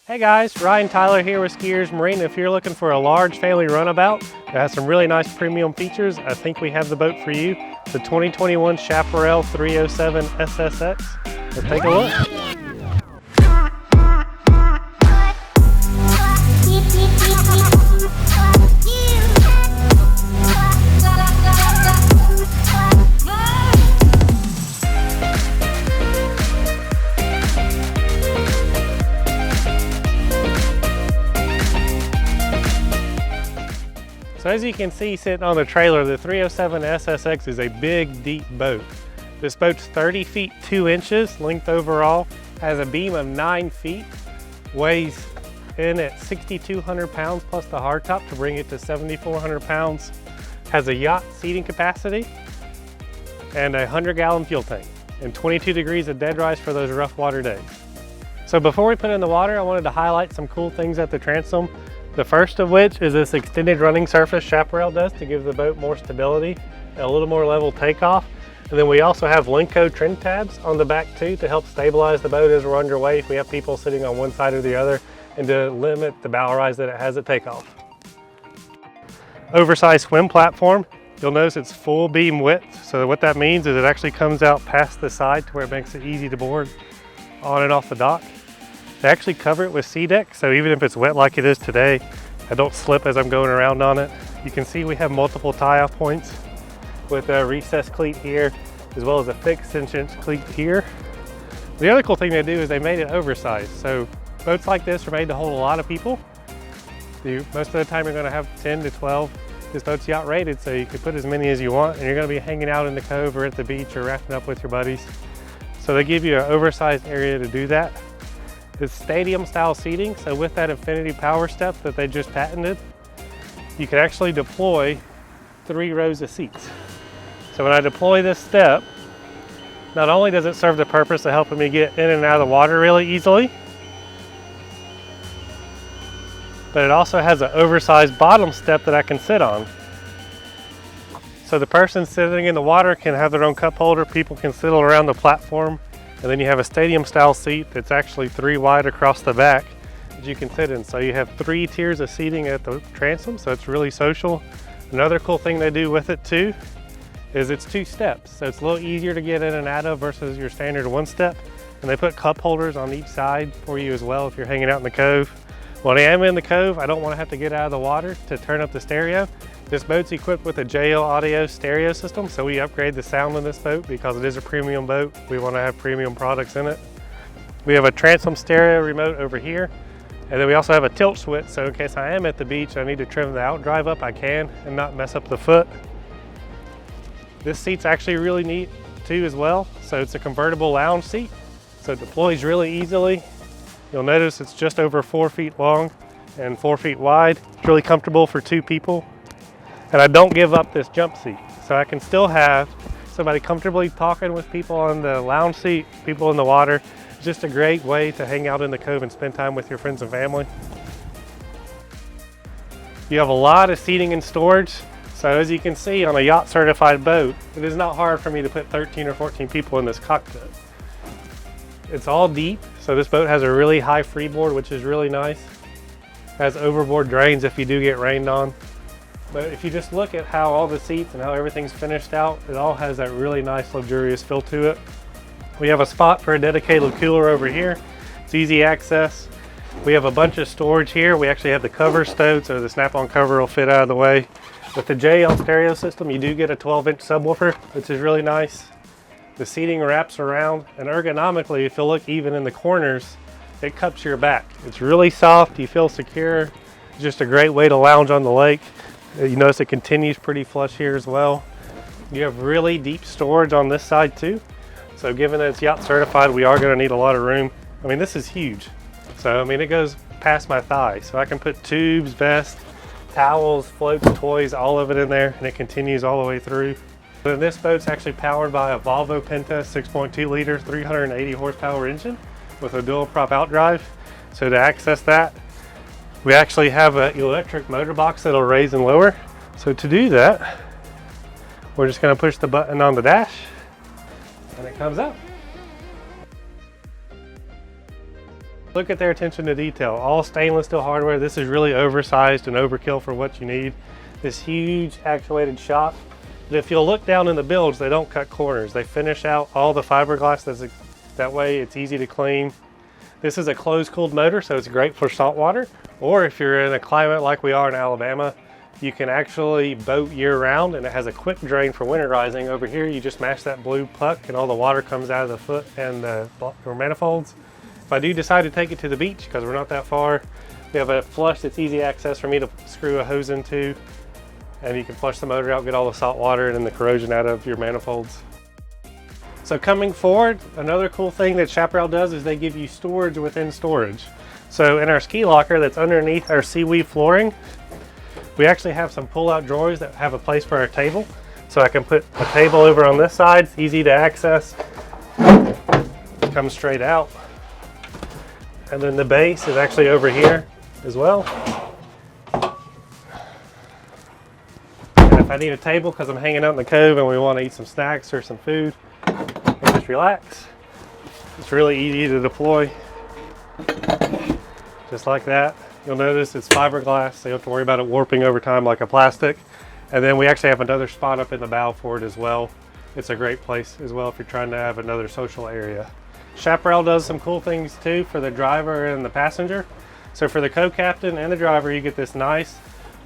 Hey guys, Ryan Tyler here with SKIER'S Marine. If you're looking for a large family runabout that has some really nice premium features, I think we have the boat for you. The 2021 Chaparral 307 SSX. Let's take a look. So as you can see sitting on the trailer, the 307 SSX is a big, deep boat. This boat's 30 feet 2 inches length overall, has a beam of 9 feet, weighs in at 6,200 pounds plus the hardtop to bring it to 7,400 pounds, has a yacht seating capacity, and a 100-gallon fuel tank, and 22 degrees of dead rise for those rough water days. So before we put it in the water, I wanted to highlight some cool things at the transom. The first of which is this extended running surface Chaparral does to give the boat more stability and a little more level takeoff. And then we also have Lenco trim tabs on the back too to help stabilize the boat as we're underway if we have people sitting on one side or the other, and to limit the bow rise that it has at takeoff. Oversized swim platform. You'll notice it's full beam width. So what that means is it actually comes out past the side to where it makes it easy to board on and off the dock. They actually cover it with sea deck, so even if it's wet like it is today, I don't slip as I'm going around on it. You can see we have multiple tie-off points with a recessed cleat here, as well as a fixed 6-inch cleat here. The other cool thing they do is they made it oversized. So boats like this are made to hold a lot of people. Most of the time you're gonna have 10 to 12. This boat's yacht rated, so you can put as many as you want, and you're gonna be hanging out in the cove or at the beach or rafting up with your buddies. So they give you an oversized area to do that. It's stadium style seating, so with that infinity power step that they just patented, you can actually deploy 3 rows of seats. So when I deploy this step, not only does it serve the purpose of helping me get in and out of the water really easily, but it also has an oversized bottom step that I can sit on. So the person sitting in the water can have their own cup holder, people can sit around the platform. And then you have a stadium style seat that's actually 3 wide across the back that you can sit in. So you have 3 tiers of seating at the transom, so it's really social. Another cool thing they do with it too is it's 2 steps. So it's a little easier to get in and out of versus your standard 1 step. And they put cup holders on each side for you as well if you're hanging out in the cove. When I am in the cove, I don't want to have to get out of the water to turn up the stereo. This boat's equipped with a JL audio stereo system, so we upgrade the sound in this boat because it is a premium boat. We want to have premium products in it. We have a transom stereo remote over here, and then we also have a tilt switch, so in case I am at the beach and I need to trim the outdrive up, I can and not mess up the foot. This seat's actually really neat too as well. So it's a convertible lounge seat, so it deploys really easily. You'll notice it's just over 4 feet long and 4 feet wide. It's really comfortable for 2 people. And I don't give up this jump seat. So I can still have somebody comfortably talking with people on the lounge seat, people in the water. It's just a great way to hang out in the cove and spend time with your friends and family. You have a lot of seating and storage. So as you can see on a yacht certified boat, it is not hard for me to put 13 or 14 people in this cockpit. It's all deep, so this boat has a really high freeboard, which is really nice. Has overboard drains if you do get rained on. But if you just look at how all the seats and how everything's finished out, it all has that really nice luxurious feel to it. We have a spot for a dedicated cooler over here. It's easy access. We have a bunch of storage here. We actually have the cover stowed, so the snap-on cover will fit out of the way. With the JL stereo system, you do get a 12-inch subwoofer, which is really nice. The seating wraps around, and ergonomically, if you look even in the corners, it cups your back. It's really soft, you feel secure. It's just a great way to lounge on the lake. You notice it continues pretty flush here as well. You have really deep storage on this side too. So given that it's yacht certified, we are gonna need a lot of room. I mean, this is huge. So, I mean, it goes past my thigh. So I can put tubes, vests, towels, floats, toys, all of it in there, and it continues all the way through. And this boat's actually powered by a Volvo Penta 6.2 liter, 380 horsepower engine with a dual prop outdrive. So to access that, we actually have an electric motor box that'll raise and lower. So to do that, we're just gonna push the button on the dash and it comes out. Look at their attention to detail. All stainless steel hardware. This is really oversized and overkill for what you need. This huge actuated shop. But if you'll look down in the bilge, they don't cut corners. They finish out all the fiberglass. That way it's easy to clean. This is a closed cooled motor, so it's great for salt water. Or if you're in a climate like we are in Alabama, you can actually boat year round, and it has a quick drain for winterizing. Over here, you just mash that blue puck and all the water comes out of the foot and the manifolds. If I do decide to take it to the beach, because we're not that far, we have a flush that's easy access for me to screw a hose into, and you can flush the motor out, get all the salt water and the corrosion out of your manifolds. So coming forward, another cool thing that Chaparral does is they give you storage within storage. So in our ski locker that's underneath our seaweed flooring, we actually have some pull-out drawers that have a place for our table. So I can put a table over on this side, it's easy to access, comes straight out. And then the base is actually over here as well. And if I need a table because I'm hanging out in the cove and we want to eat some snacks or some food, and just relax. It's really easy to deploy. Just like that. You'll notice it's fiberglass, so you don't have to worry about it warping over time like a plastic. And then we actually have another spot up in the bow for it as well. It's a great place as well if you're trying to have another social area. Chaparral does some cool things too for the driver and the passenger. So for the co-captain and the driver, you get this nice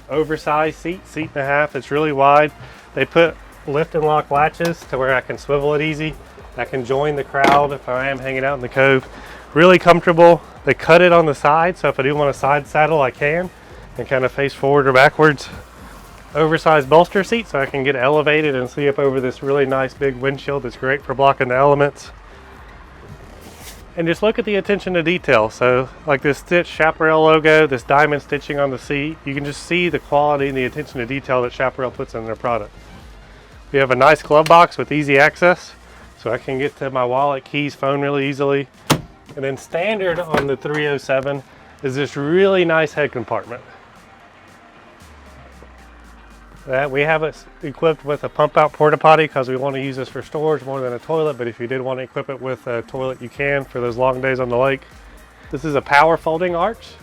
oversized seat and a half. It's really wide. They put lift and lock latches to where I can swivel it easy. I can join the crowd if I am hanging out in the cove. Really comfortable. They cut it on the side, so if I do want a side saddle, I can, and kind of face forward or backwards. Oversized bolster seat, so I can get elevated and see up over this really nice big windshield that's great for blocking the elements. And just look at the attention to detail. So like this stitch Chaparral logo, this diamond stitching on the seat, you can just see the quality and the attention to detail that Chaparral puts in their product. We have a nice glove box with easy access, so I can get to my wallet, keys, phone really easily. And then standard on the 307 is this really nice head compartment. That we have it equipped with a pump out porta potty because we want to use this for storage more than a toilet, but if you did want to equip it with a toilet, you can for those long days on the lake. This is a power folding arch,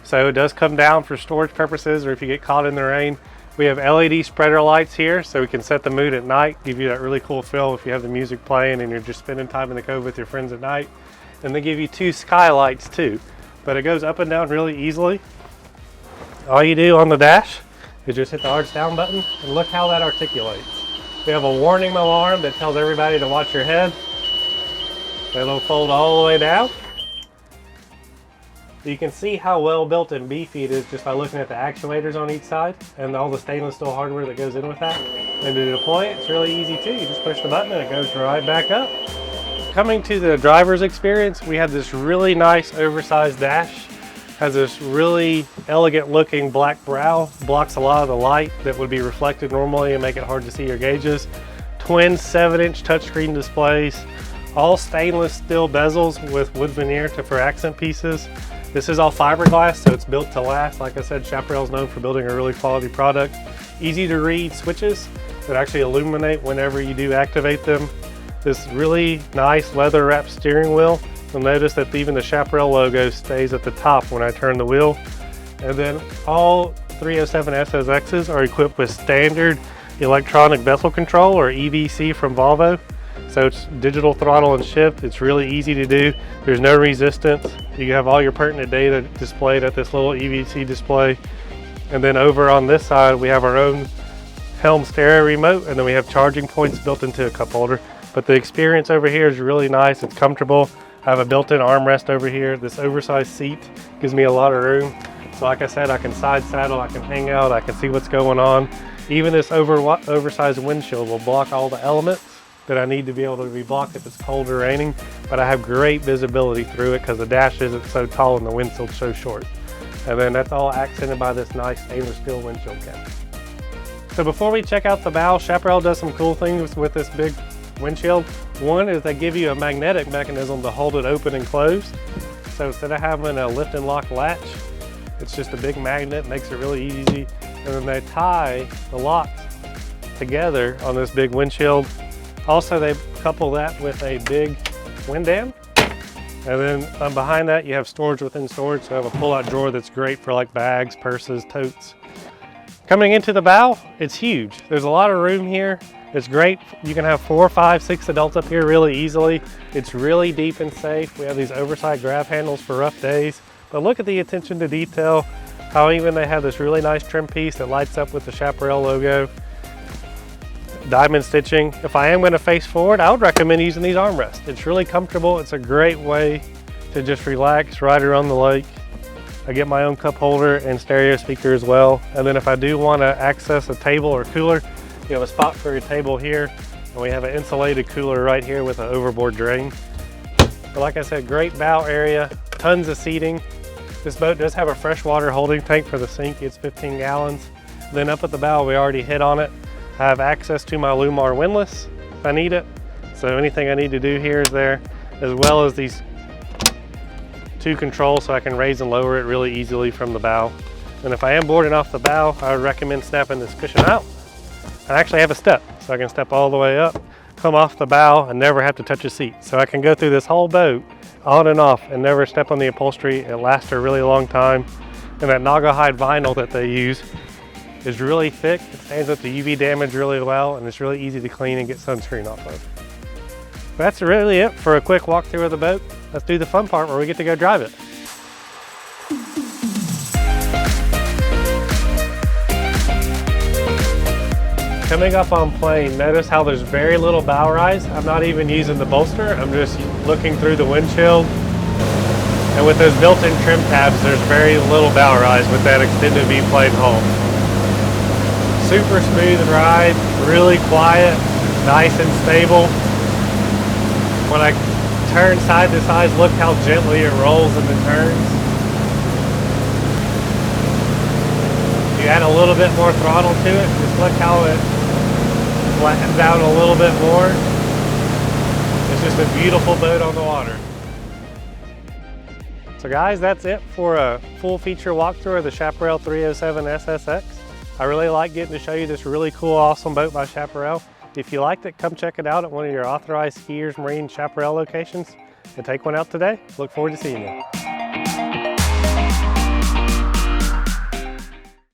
so it does come down for storage purposes or if you get caught in the rain. We have LED spreader lights here, so we can set the mood at night, give you that really cool feel if you have the music playing and you're just spending time in the cove with your friends at night. And they give you two skylights too, but it goes up and down really easily. All you do on the dash is just hit the arch down button, and look how that articulates. We have a warning alarm that tells everybody to watch your head. It'll fold all the way down. You can see how well built and beefy it is just by looking at the actuators on each side and all the stainless steel hardware that goes in with that. And to deploy it, it's really easy too. You just push the button and it goes right back up. Coming to the driver's experience, we have this really nice oversized dash. Has this really elegant looking black brow, blocks a lot of the light that would be reflected normally and make it hard to see your gauges. Twin 7-inch touchscreen displays, all stainless steel bezels with wood veneer for accent pieces. This is all fiberglass, so it's built to last. Like I said, Chaparral is known for building a really quality product. Easy to read switches that actually illuminate whenever you do activate them. This really nice leather wrapped steering wheel. You'll notice that even the Chaparral logo stays at the top when I turn the wheel. And then all 307 SSXs are equipped with standard electronic vessel control, or EVC from Volvo. So it's digital throttle and shift. It's really easy to do. There's no resistance. You have all your pertinent data displayed at this little EVC display. And then over on this side, we have our own helm stereo remote, and then we have charging points built into a cup holder. But the experience over here is really nice. It's comfortable. I have a built-in armrest over here. This oversized seat gives me a lot of room. So like I said, I can side saddle, I can hang out, I can see what's going on. Even this oversized windshield will block all the elements that I need to be able to be blocked if it's cold or raining. But I have great visibility through it because the dash isn't so tall and the windshield's so short. And then that's all accented by this nice stainless steel windshield cap. So before we check out the bow, Chaparral does some cool things with this big windshield. One is they give you a magnetic mechanism to hold it open and closed. So instead of having a lift and lock latch, it's just a big magnet, makes it really easy. And then they tie the locks together on this big windshield. Also, they couple that with a big wind dam. And then behind that, you have storage within storage. So I have a pull-out drawer that's great for like bags, purses, totes. Coming into the bow, it's huge. There's a lot of room here. It's great. You can have 4, 5, 6 adults up here really easily. It's really deep and safe. We have these oversized grab handles for rough days. But look at the attention to detail, how even they have this really nice trim piece that lights up with the Chaparral logo. Diamond stitching. If I am going to face forward, I would recommend using these armrests. It's really comfortable. It's a great way to just relax right around the lake. I get my own cup holder and stereo speaker as well. And then if I do want to access a table or cooler, you have a spot for your table here. And we have an insulated cooler right here with an overboard drain. But like I said, great bow area, tons of seating. This boat does have a freshwater holding tank for the sink. It's 15 gallons. Then up at the bow, we already hit on it. I have access to my Lumar windlass if I need it. So anything I need to do here is there, as well as these 2 controls so I can raise and lower it really easily from the bow. And if I am boarding off the bow, I would recommend snapping this cushion out. I actually have a step, so I can step all the way up, come off the bow, and never have to touch a seat. So I can go through this whole boat on and off and never step on the upholstery. It lasts a really long time. And that Naga hide vinyl that they use is really thick. It stands up to UV damage really well, and it's really easy to clean and get sunscreen off of. That's really it for a quick walkthrough of the boat. Let's do the fun part where we get to go drive it. Coming up on plane, notice how there's very little bow rise. I'm not even using the bolster. I'm just looking through the windshield. And with those built-in trim tabs, there's very little bow rise with that extended V-plane hull. Super smooth ride, really quiet, nice and stable. When I turn side to side, look how gently it rolls in the turns. You add a little bit more throttle to it, just look how it flattens out a little bit more. It's just a beautiful boat on the water. So guys, that's it for a full feature walkthrough of the Chaparral 307 SSX. I really like getting to show you this really cool, awesome boat by Chaparral. If you liked it, come check it out at one of your authorized SKIER'S Marine Chaparral locations and take one out today. Look forward to seeing you.